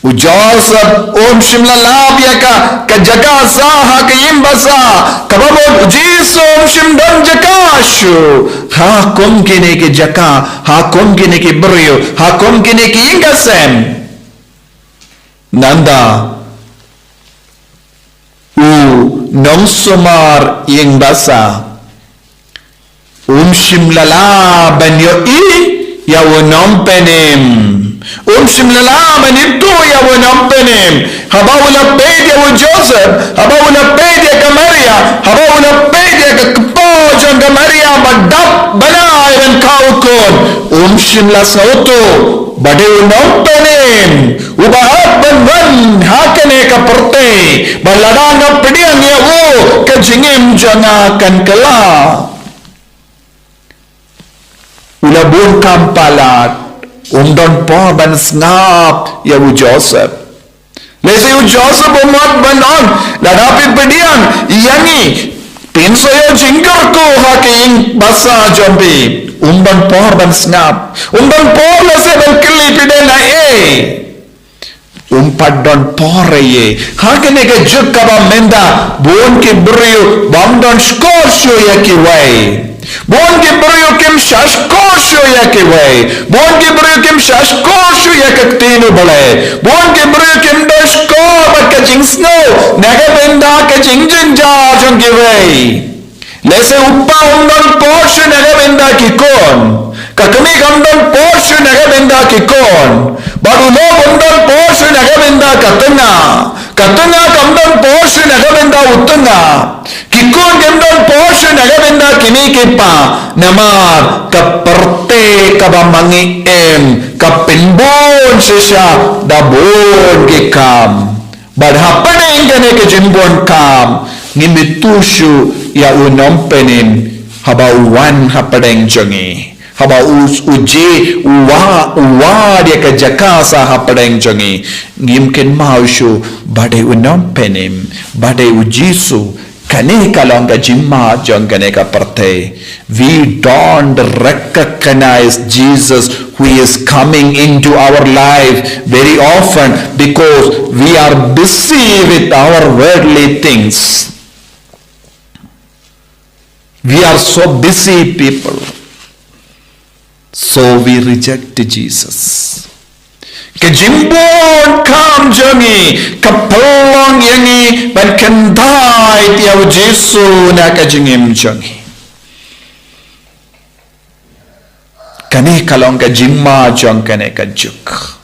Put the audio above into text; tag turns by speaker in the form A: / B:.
A: Ujosep shimla labia ka jaga sa ha kayim basa kababon ujiso shim don jakashu ha kom kine ke jaka ha kom kine ke brio ha kom kine ke ingasem nanda Nongsumar Kim basa shimla la banyo I ya wonom penem shimlala manito ya wanam penem haba una pede ya Joseph haba una pede ya Maria haba una pede ya kpo janga Maria badap bana iban kaukon shimla sauto bade unam penem ubahat banwan hakane ka porte baladanga pediang ya wo ka jingim janga kan kala ulabun kampalat don po ban snap ya Joseph lesi Joseph umat banon ladapi pedian yangi pinso yo jingkar ko haking basa jombi ban po ban snap ban po lesi ban kili pidena padon pore ye hakene ke jukka ba menda bon ke brio bam don shkor sho ya ki wai bon ke brio kim shashkor sho ya ki wai bon ke brio kim shashkor sho ya ka tinu bale bon ke brio kim do shkor ba ka jing snow naga menda ka jing jin ja jong ki wai lese uppa don porsche naga menda ki kon kakami gamdon porsche naga menda ki kon baru lo gondon porsche naga menda katena gamdon porsche naga menda utunga kikon gamdon porsche naga menda kini kipa namar kaperte kabamangi kapinbon sisya dabon kikam badhapane ingane ke jimbon kam ngimitushu ya unom penim haba uwan hapadeng jongi haba uji uwa dia ke jakasa hapadeng jongi ngimken maushu bade unom penim bade ujisu kane kalonga jimma jongane ka parte we don't recognize Jesus who is coming into our life very often because we are busy with our worldly things. We are so busy people, so we reject Jesus. Kejimbon kam jangi kapolong yangi ban kendai tiaw Jesu na kajingim jangi. Kane kalong kajimma jang kane kajuk.